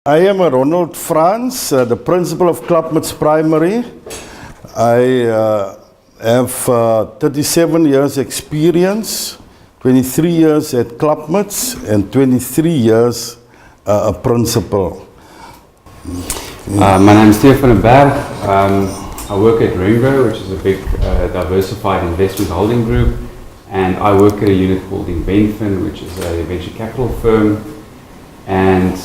I am a Ronald Frans, the principal of Klapmuts Primary. I have 37 years experience, 23 years at Klapmuts and 23 years a principal. My name is Stefan de Berg. I work at Rainbow, which is a big diversified investment holding group, and I work at a unit called Inventfin, which is a venture capital firm. And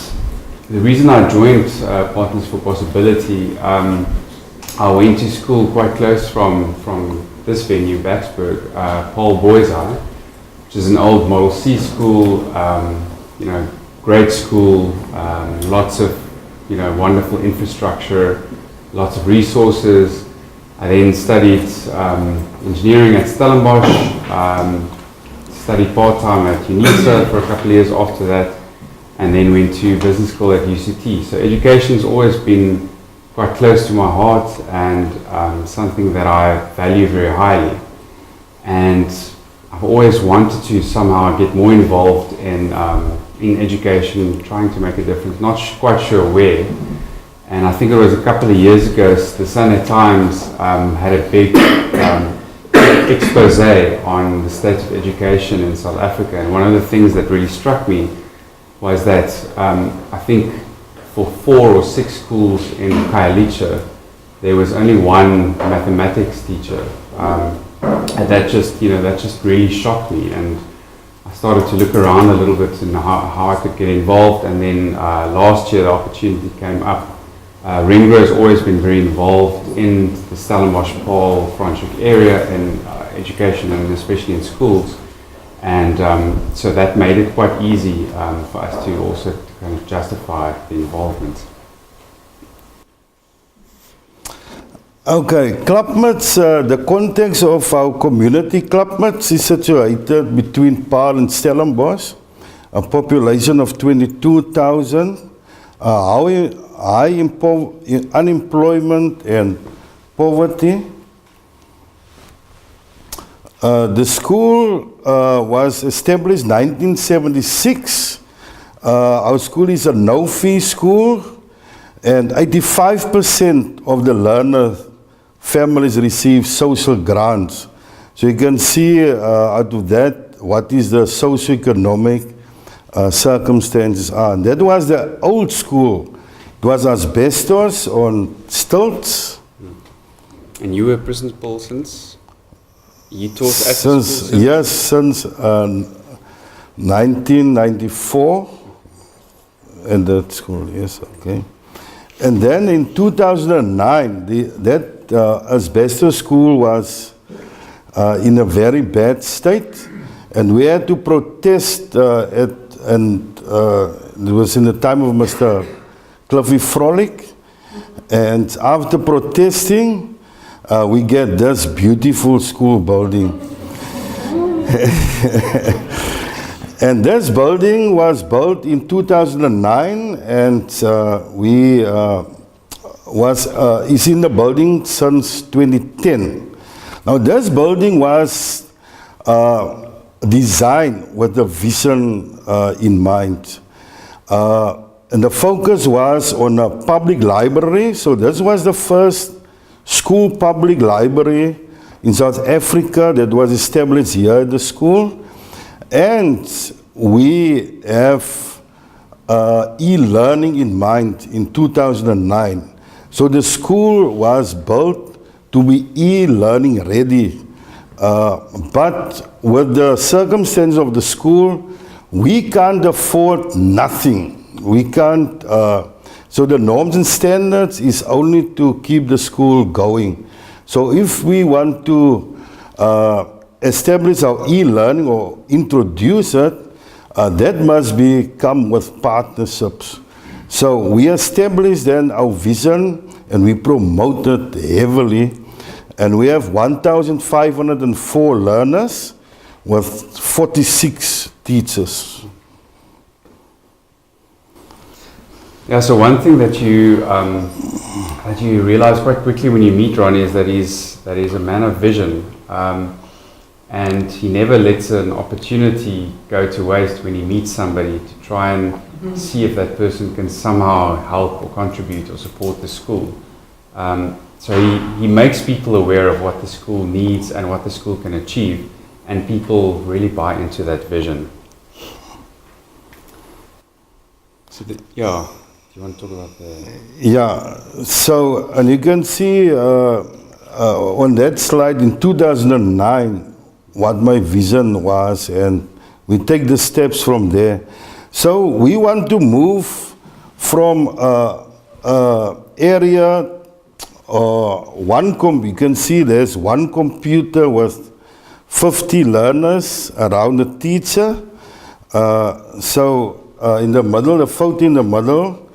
the reason I joined Partners for Possibility, I went to school quite close from this venue, Baxburg, Paul Boys High, which is an old Model C school, great school, lots of wonderful infrastructure, lots of resources. I then studied engineering at Stellenbosch, studied part-time at UNISA for a couple of years after that, and then went to business school at UCT. So education has always been quite close to my heart and something that I value very highly. And I've always wanted to somehow get more involved in education, trying to make a difference, not quite sure where. And I think it was a couple of years ago, the Sunday Times had a big expose on the state of education in South Africa. And one of the things that really struck me was that I think for 4 or 6 schools in Khayelitsha, there was only one mathematics teacher. And that just really shocked me. And I started to look around a little bit and how I could get involved. And then last year, the opportunity came up. Ringo has always been very involved in the Stellenbosch, Paul, Franschhoek area in education and especially in schools. And so that made it quite easy for us to also kind of justify the involvement. Okay, Klapmuts, the context of our community, Klapmuts is situated between Paarl and Stellenbosch, a population of 22,000, high unemployment and poverty. The school was established in 1976. Our school is a no-fee school, and 85% of the learner families receive social grants. So you can see out of that what is the socioeconomic circumstances are. That was the old school. It was asbestos on stilts. And you were principal since? You taught at the school? Yes, since 1994 in that school, yes, okay. And then in 2009, that asbestos school was in a very bad state, and we had to protest it was in the time of Mr. Cliffy Frolic, and after protesting, we get this beautiful school building. And this building was built in 2009, and is in the building since 2010. Now this building was designed with a vision in mind. And the focus was on a public library. So this was the first school public library in South Africa that was established here at the school. And we have e-learning in mind in 2009. So the school was built to be e-learning ready. But with the circumstance of the school, we can't afford nothing. We can't, so the norms and standards is only to keep the school going. So if we want to establish our e-learning or introduce it, that must come with partnerships. So we established then our vision and we promote it heavily. And we have 1,504 learners with 46 teachers. Yeah, so one thing that you realize quite quickly when you meet Ronnie is that he's a man of vision. and he never lets an opportunity go to waste when he meets somebody to try and see if that person can somehow help or contribute or support the school. So he makes people aware of what the school needs and what the school can achieve, and people really buy into that vision. So do you want to talk about the... Yeah, so, and you can see on that slide in 2009 what my vision was, and we take the steps from there. So we want to move from area, you can see there's one computer with 50 learners around the teacher. In the middle, the photo in the middle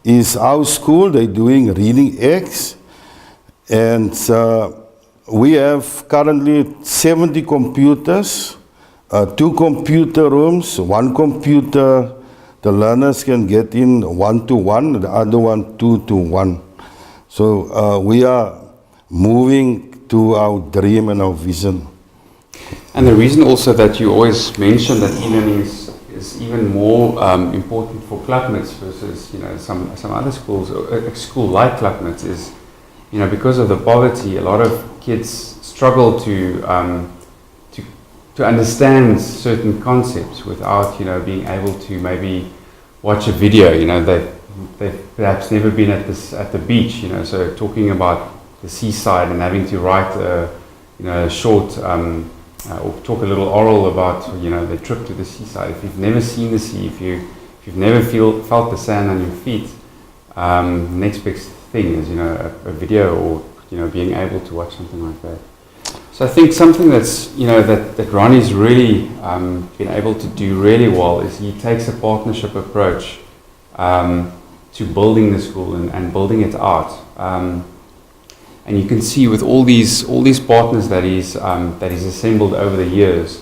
is our school. They're doing reading X, and we have currently 70 computers, 2 computer rooms, 1 computer the learners can get in 1-to-1, the other one 2-to-1. So we are moving to our dream and our vision. And the reason also that you always mention that e-learning is even more important for Klapmuts versus some other schools, a school like Klapmuts is, because of the poverty, a lot of kids struggle to understand certain concepts without being able to maybe watch a video. They've perhaps never been at the beach, so talking about the seaside and having to write a short or talk a little oral about the trip to the seaside. If you've never seen the sea, if you've never felt the sand on your feet, next big thing is a video or being able to watch something like that. So I think something that's that Ronnie's really been able to do really well is he takes a partnership approach to building the school and building it out. And you can see with all these partners that he's assembled over the years,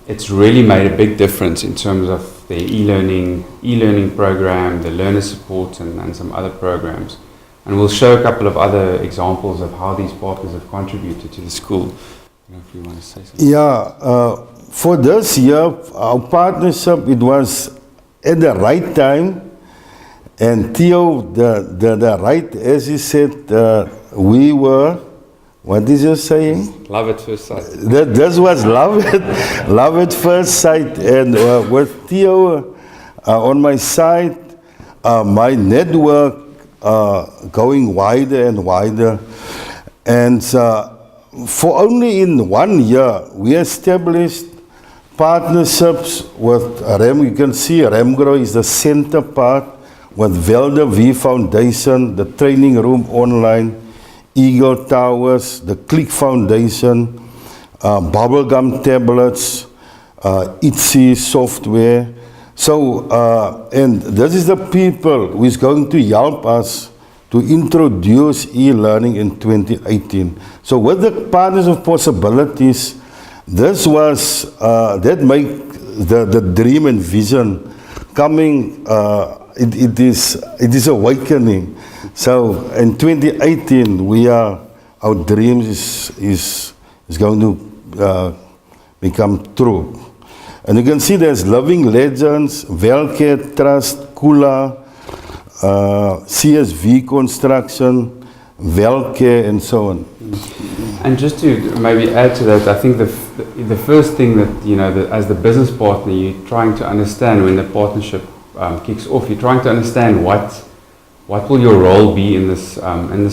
it's really made a big difference in terms of the e-learning program, the learner support, and some other programs. And we'll show a couple of other examples of how these partners have contributed to the school. I don't know if you want to say something. Yeah, for this year, our partnership, it was at the right time. And Theo, the right, as he said, we were, what is you saying? Love at first sight. This was love at first sight. And with Theo on my side, my network going wider and wider. And for only in 1 year, we established partnerships with REM. You can see Remgro is the center part, with Velda V Foundation, the training room online, Eagle Towers, the Click Foundation, bubblegum tablets, Etsy software. So, and this is the people who is going to help us to introduce e-learning in 2018. So with the Partners of Possibilities, this was, that made the dream and vision coming, it is awakening. So in 2018, our dreams is going to become true. And you can see there's Living Legends, Valcare Trust, Kula, CSV Construction, Valcare, and so on. And just to maybe add to that, I think the first thing that, as the business partner, you're trying to understand when the partnership kicks off, you're trying to understand what will your role be in this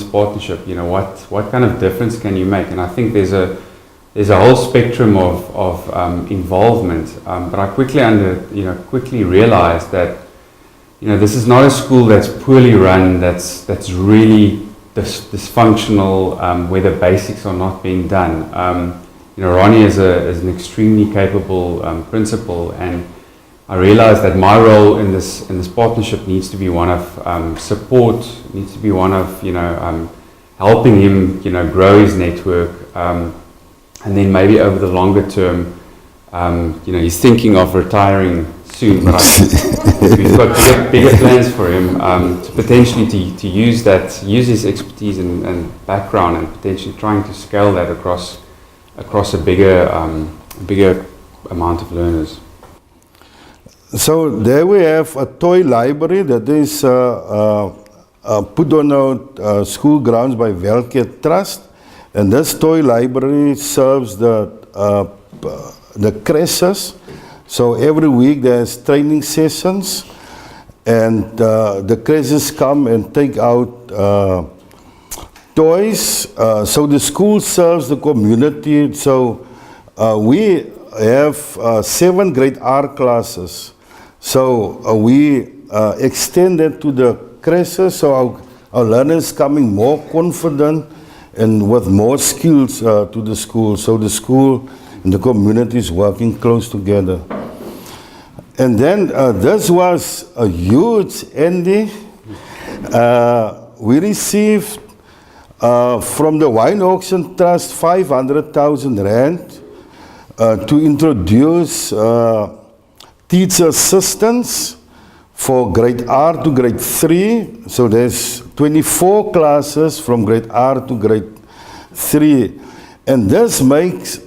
partnership. What kind of difference can you make? And I think there's a whole spectrum of involvement. But I quickly realized that this is not a school that's poorly run, that's really dysfunctional, where the basics are not being done. Ronnie is an extremely capable principal, and I realized that my role in this partnership needs to be one of support, needs to be one of helping him grow his network, and then maybe over the longer term, he's thinking of retiring soon, but we've got bigger plans for him to potentially to use his expertise and background, and potentially trying to scale that across across a bigger amount of learners. So there we have a toy library that is put on our school grounds by Valcare Trust, and this toy library serves the creches. So every week there's training sessions, and the creches come and take out toys. So the school serves the community. So we have 7 grade R classes. So we extend that to the creches, so our learners coming more confident and with more skills to the school. So the school and the community is working close together. And then this was a huge ending. We received from the Wine Auction Trust 500,000 rand to introduce teacher assistants for grade R to grade 3. So there's 24 classes from grade R to grade 3. And this makes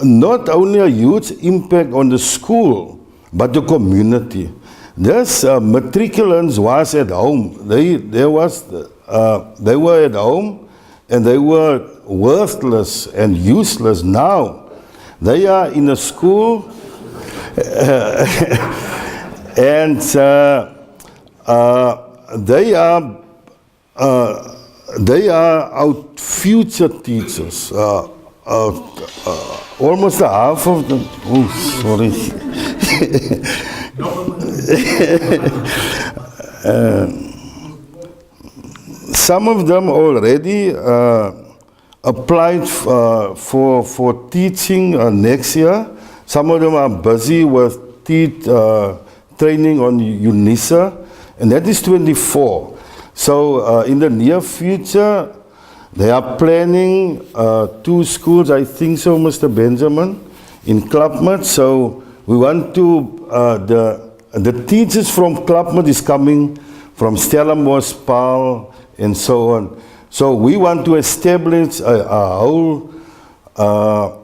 not only a huge impact on the school, but the community. This matriculants was at home. They were at home and they were worthless and useless. Now they are in a school and they are our future teachers. Almost a half of them. Oh, sorry. Some of them already applied for teaching next year. Some of them are busy with training on UNISA, and that is 24. So in the near future, they are planning 2 schools, I think so, Mr. Benjamin, in Klapmuts. So we want to, the teachers from Klapmuts is coming from Stellenbosch, Paarl, and so on. So we want to establish a whole, a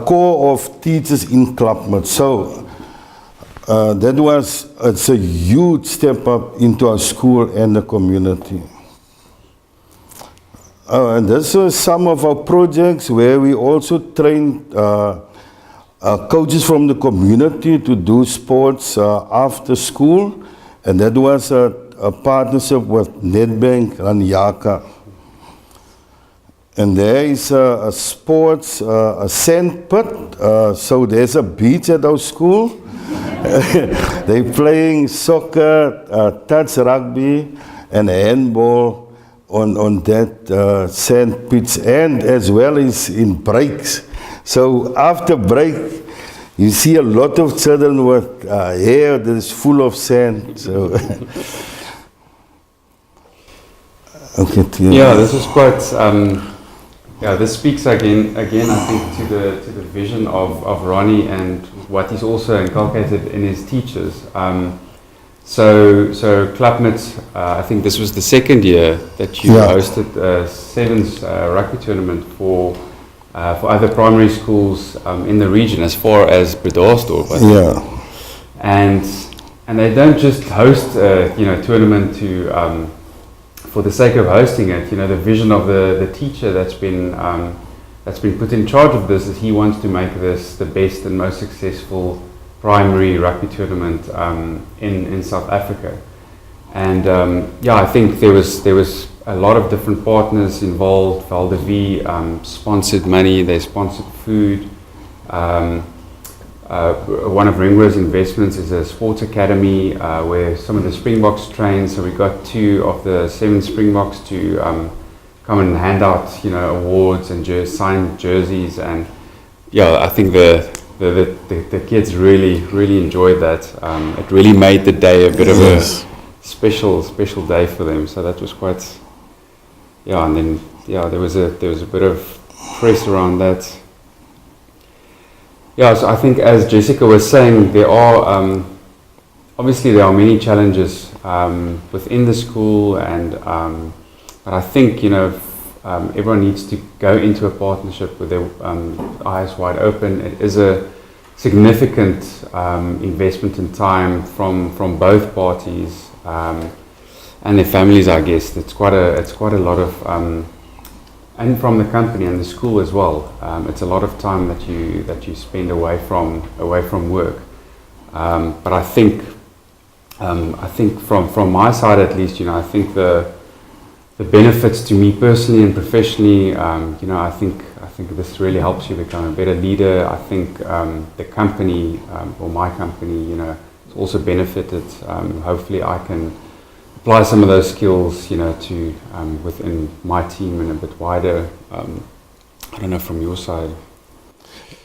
core of teachers in Klapmuts. So it's a huge step up into our school and the community. And this was some of our projects where we also trained coaches from the community to do sports after school, and that was a partnership with Nedbank and Yaka. And there is a sports, a sand pit, so there's a beach at our school. They're playing soccer, touch rugby, and handball on that sand pitch, and as well as in breaks. So after break, you see a lot of children with hair that is full of sand. So okay, yeah, this is quite. This speaks again. I think to the vision of Ronnie and what he's also inculcated in his teachers. So Klapmuts, I think this was the second year that you hosted a sevens rugby tournament for other primary schools in the region, as far as Bredasdorp. Yeah. And they don't just host a tournament to for the sake of hosting it. The vision of the teacher that's been put in charge of this is he wants to make this the best and most successful primary rugby tournament in South Africa. And I think there was a lot of different partners involved. Val de Vie sponsored money, they sponsored food. One of Ringro's investments is a sports academy where some of the Springboks train. So we got 2 of the 7 Springboks to come and hand out, awards and signed jerseys. And I think the kids really enjoyed that. It really made the day a bit of a special day for them. So that was quite. And then there was a bit of press around that. So I think, as Jessica was saying, there are obviously many challenges within the school, and but I think everyone needs to go into a partnership with their eyes wide open. It is a significant investment in time from both parties and their families, I guess. It's quite a lot of, and from the company and the school as well. It's a lot of time that you spend away from work. But I think from my side at least, I think the benefits to me personally and professionally, I think this really helps you become a better leader. I think the company or my company, has also benefited. Hopefully, I can apply some of those skills, to within my team and a bit wider. I don't know from your side.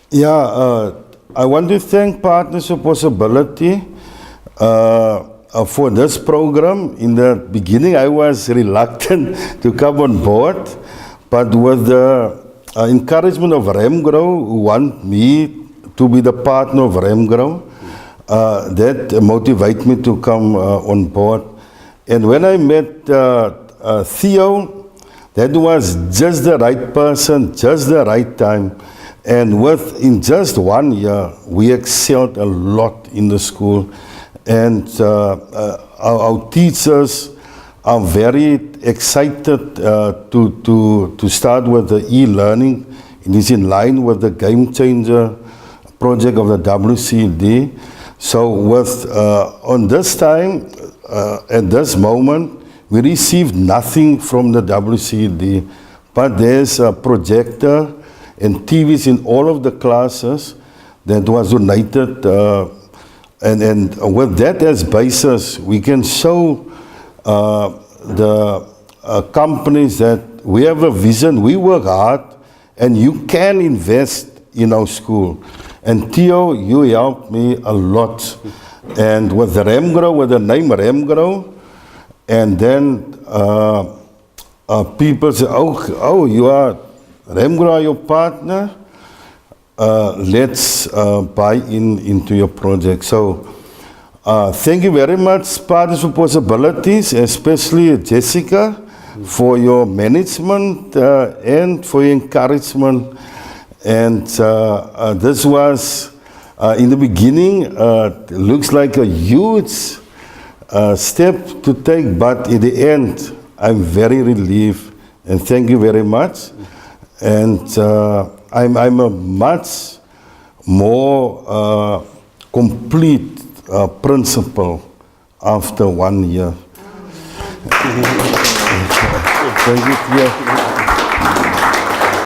Yeah, I want to thank Partnership Possibility for this program. In the beginning, I was reluctant to come on board, but with the encouragement of Remgrow, who want me to be the partner of Remgrow, that motivated me to come on board. And when I met Theo, that was just the right person, just the right time. And in just 1 year, we excelled a lot in the school. And our teachers are very excited to start with the e-learning. It is in line with the Game Changer project of the WCD. So on this time, at this moment, we received nothing from the WCD, but there's a projector and TVs in all of the classes that was donated. And with that as basis, we can show the companies that we have a vision, we work hard, and you can invest in our school. And Theo, you helped me a lot. And with the Remgrow, with the name Remgrow, and then people say, oh, you are Remgrow, your partner? Let's buy into your project. So thank you very much, Partners for Possibilities, especially Jessica, for your management and for your encouragement. And this was, in the beginning, looks like a huge step to take, but in the end, I'm very relieved. And thank you very much. And I'm a much more complete principal after 1 year. Thank you.